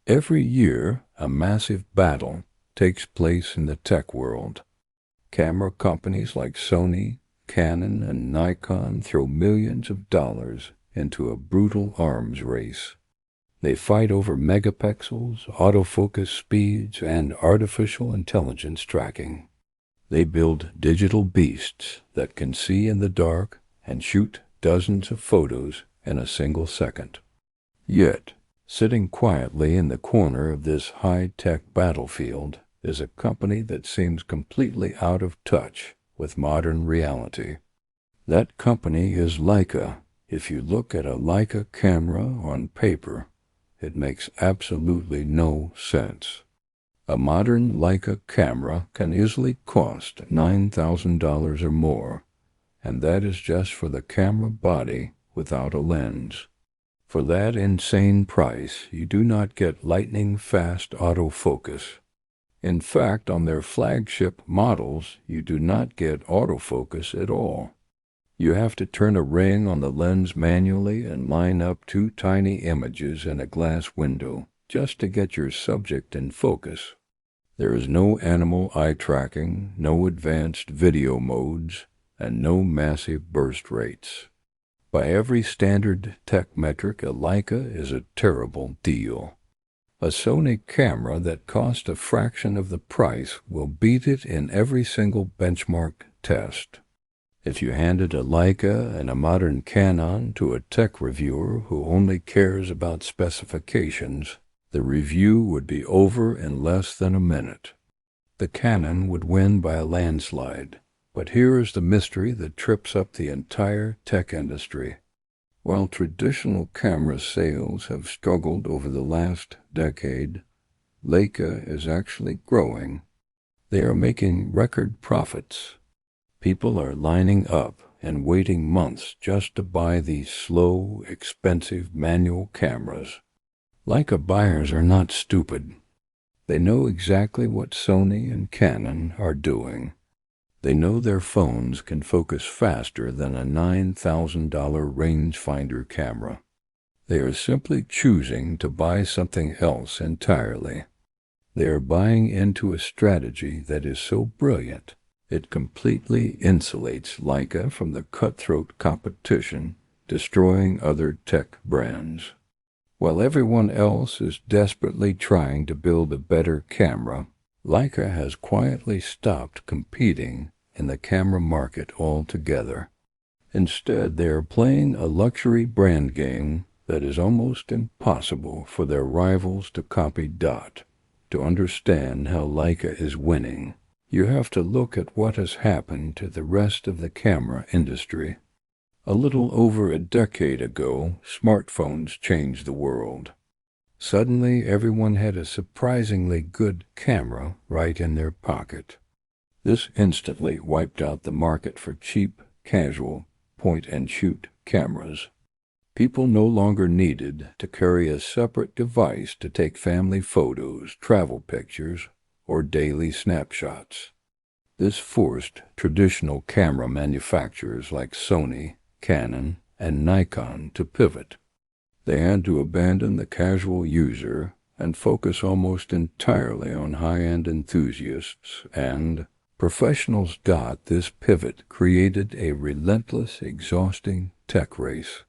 Every year, a massive battle takes place in the tech world. Camera companies like Sony, Canon, and Nikon throw millions of dollars into a brutal arms race. They fight over megapixels, autofocus speeds, and artificial intelligence tracking. They build digital beasts that can see in the dark and shoot dozens of photos in a single second. Yet, sitting quietly in the corner of this high-tech battlefield is a company that seems completely out of touch with modern reality. That company is Leica. If you look at a Leica camera on paper, it makes absolutely no sense. A modern Leica camera can easily cost $9,000 or more, and that is just for the camera body without a lens. For that insane price, you do not get lightning-fast autofocus. In fact, on their flagship models, you do not get autofocus at all. You have to turn a ring on the lens manually and line up two tiny images in a glass window just to get your subject in focus. There is no animal eye tracking, no advanced video modes, and no massive burst rates. By every standard tech metric, a Leica is a terrible deal. A Sony camera that cost a fraction of the price will beat it in every single benchmark test. If you handed a Leica and a modern Canon to a tech reviewer who only cares about specifications, the review would be over in less than a minute. The Canon would win by a landslide. But here is the mystery that trips up the entire tech industry. While traditional camera sales have struggled over the last decade, Leica is actually growing. They are making record profits. People are lining up and waiting months just to buy these slow, expensive manual cameras. Leica buyers are not stupid. They know exactly what Sony and Canon are doing. They know their phones can focus faster than a $9,000 rangefinder camera. They are simply choosing to buy something else entirely. They are buying into a strategy that is so brilliant, it completely insulates Leica from the cutthroat competition, destroying other tech brands. While everyone else is desperately trying to build a better camera, Leica has quietly stopped competing in the camera market altogether. Instead, they are playing a luxury brand game that is almost impossible for their rivals to copy. To understand how Leica is winning, you have to look at what has happened to the rest of the camera industry. A little over a decade ago, smartphones changed the world. Suddenly, everyone had a surprisingly good camera right in their pocket. This instantly wiped out the market for cheap, casual, point-and-shoot cameras. People no longer needed to carry a separate device to take family photos, travel pictures, or daily snapshots. This forced traditional camera manufacturers like Sony, Canon, and Nikon to pivot. They had to abandon the casual user and focus almost entirely on high-end enthusiasts and professionals. This pivot created a relentless, exhausting tech race.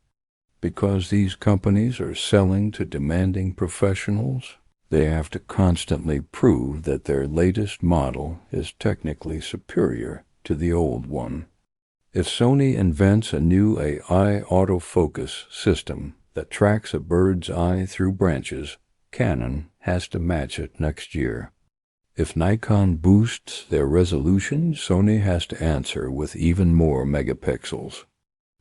Because these companies are selling to demanding professionals, they have to constantly prove that their latest model is technically superior to the old one. If Sony invents a new AI autofocus system that tracks a bird's eye through branches, Canon has to match it next year. If Nikon boosts their resolution, Sony has to answer with even more megapixels.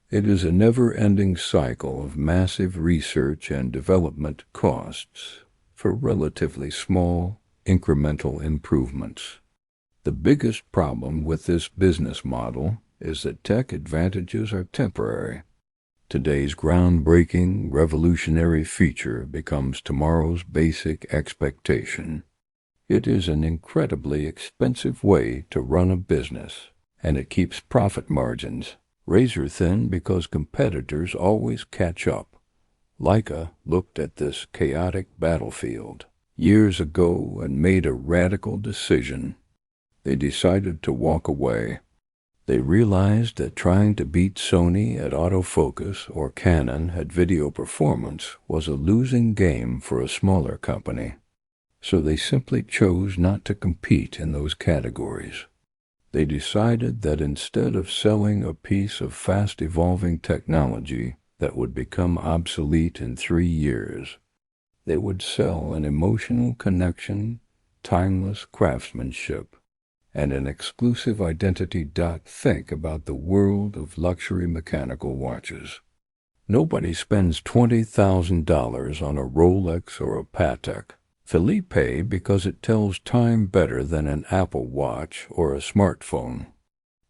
It is a never-ending cycle of massive research and development costs for relatively small, incremental improvements. The biggest problem with this business model is that tech advantages are temporary. Today's groundbreaking, revolutionary feature becomes tomorrow's basic expectation. It is an incredibly expensive way to run a business, and it keeps profit margins razor-thin because competitors always catch up, Leica looked at this chaotic battlefield years ago and made a radical decision. They decided to walk away. They realized that trying to beat Sony at autofocus or Canon at video performance was a losing game for a smaller company. So they simply chose not to compete in those categories. They decided that instead of selling a piece of fast-evolving technology that would become obsolete in 3 years, they would sell an emotional connection, timeless craftsmanship, and an exclusive identity. Think about the world of luxury mechanical watches. Nobody spends $20,000 on a Rolex or a Patek Philippe because it tells time better than an Apple Watch or a smartphone.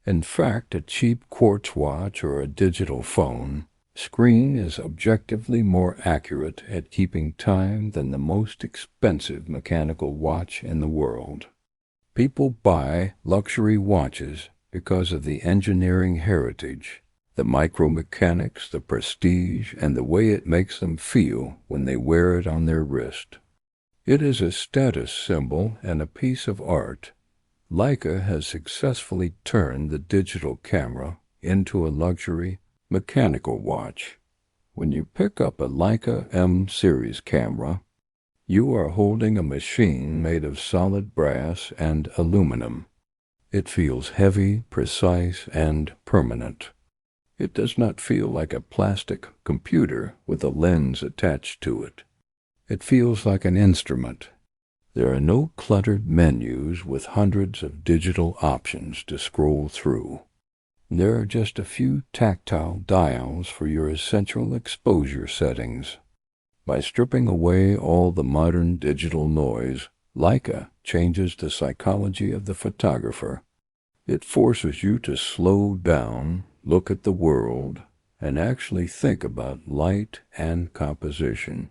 In fact, a cheap quartz watch or a digital phone screen is objectively more accurate at keeping time than the most expensive mechanical watch in the world. People buy luxury watches because of the engineering heritage, the micromechanics, the prestige, and the way it makes them feel when they wear it on their wrist. It is a status symbol and a piece of art. Leica has successfully turned the digital camera into a luxury mechanical watch. When you pick up a Leica M-series camera, you are holding a machine made of solid brass and aluminum. It feels heavy, precise, and permanent. It does not feel like a plastic computer with a lens attached to it. It feels like an instrument. There are no cluttered menus with hundreds of digital options to scroll through. There are just a few tactile dials for your essential exposure settings. By stripping away all the modern digital noise, Leica changes the psychology of the photographer. It forces you to slow down, look at the world, and actually think about light and composition.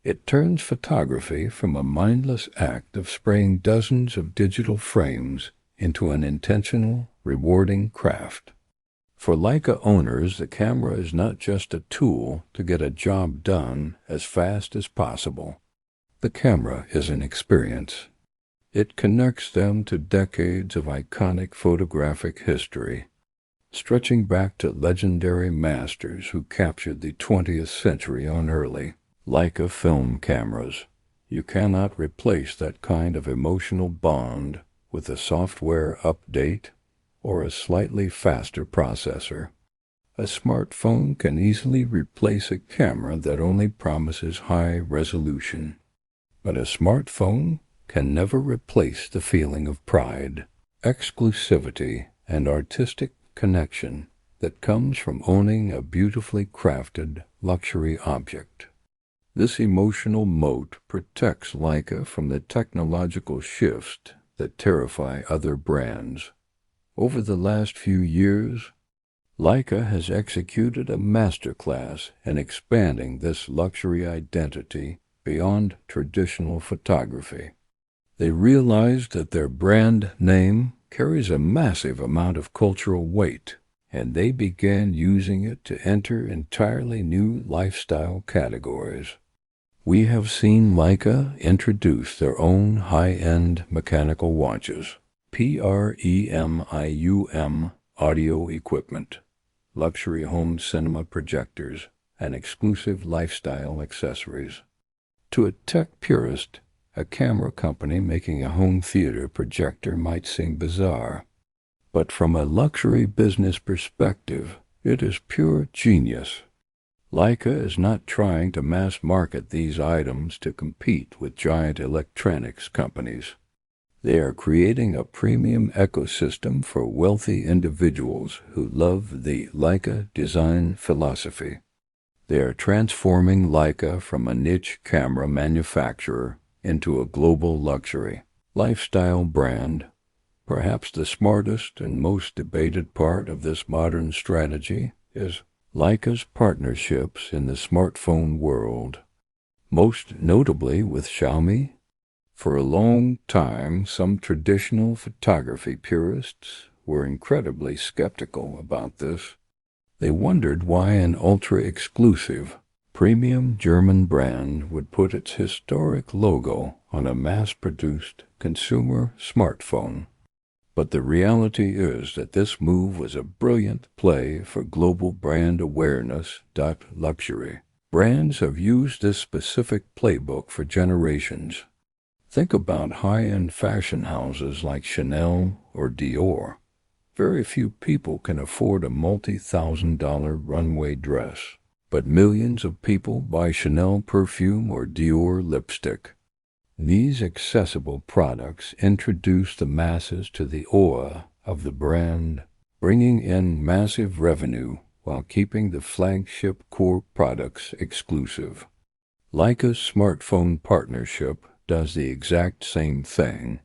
It turns photography from a mindless act of spraying dozens of digital frames into an intentional, rewarding craft. For Leica owners, the camera is not just a tool to get a job done as fast as possible. The camera is an experience. It connects them to decades of iconic photographic history, stretching back to legendary masters who captured the 20th century on early Leica film cameras. You cannot replace that kind of emotional bond with a software update or a slightly faster processor. A smartphone can easily replace a camera that only promises high resolution. But a smartphone can never replace the feeling of pride, exclusivity, and artistic connection that comes from owning a beautifully crafted luxury object. This emotional moat protects Leica from the technological shifts that terrify other brands. Over the last few years, Leica has executed a masterclass in expanding this luxury identity beyond traditional photography. They realized that their brand name carries a massive amount of cultural weight, and they began using it to enter entirely new lifestyle categories. We have seen Leica introduce their own high-end mechanical watches, premium audio equipment, luxury home cinema projectors, and exclusive lifestyle accessories. To a tech purist, a camera company making a home theater projector might seem bizarre, but from a luxury business perspective, it is pure genius. Leica is not trying to mass market these items to compete with giant electronics companies. They are creating a premium ecosystem for wealthy individuals who love the Leica design philosophy. They are transforming Leica from a niche camera manufacturer into a global luxury lifestyle brand. Perhaps the smartest and most debated part of this modern strategy is Leica's partnerships in the smartphone world, most notably with Xiaomi. For a long time, some traditional photography purists were incredibly skeptical about this. They wondered why an ultra-exclusive, premium German brand would put its historic logo on a mass-produced consumer smartphone. But the reality is that this move was a brilliant play for global brand awareness. Luxury brands have used this specific playbook for generations. Think about high-end fashion houses like Chanel or Dior. Very few people can afford a multi-thousand-dollar runway dress, but millions of people buy Chanel perfume or Dior lipstick. These accessible products introduce the masses to the aura of the brand, bringing in massive revenue while keeping the flagship core products exclusive. Leica's smartphone partnership does the exact same thing.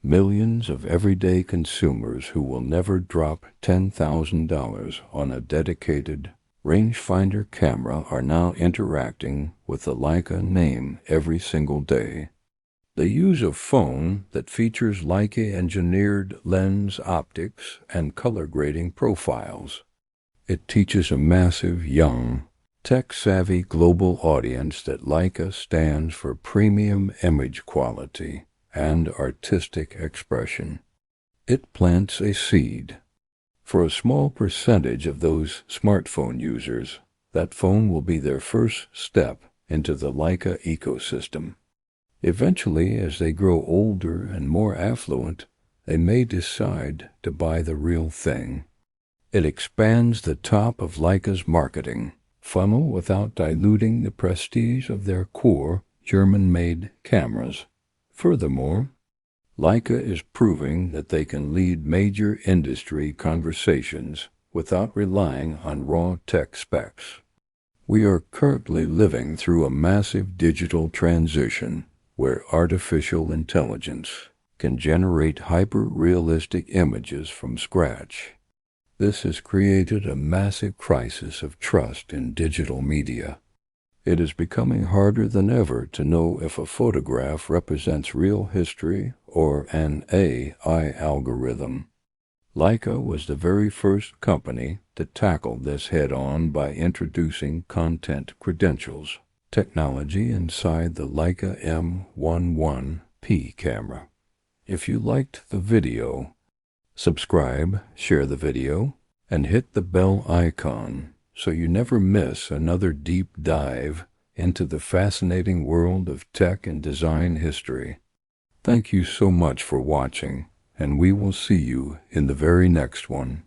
Millions of everyday consumers who will never drop $10,000 on a dedicated rangefinder camera are now interacting with the Leica name every single day. They use a phone that features Leica-engineered lens optics and color grading profiles. It teaches a massive, young, tech-savvy global audience that Leica stands for premium image quality and artistic expression. It plants a seed. For a small percentage of those smartphone users, that phone will be their first step into the Leica ecosystem. Eventually, as they grow older and more affluent, they may decide to buy the real thing. It expands the top of Leica's marketing funnel without diluting the prestige of their core German-made cameras. Furthermore, Leica is proving that they can lead major industry conversations without relying on raw tech specs. We are currently living through a massive digital transition where artificial intelligence can generate hyper-realistic images from scratch. This has created a massive crisis of trust in digital media. It is becoming harder than ever to know if a photograph represents real history or an AI algorithm. Leica was the very first company to tackle this head-on by introducing content credentials technology inside the Leica M11P camera. If you liked the video, subscribe, share the video, and hit the bell icon so you never miss another deep dive into the fascinating world of tech and design history. Thank you so much for watching, and we will see you in the very next one.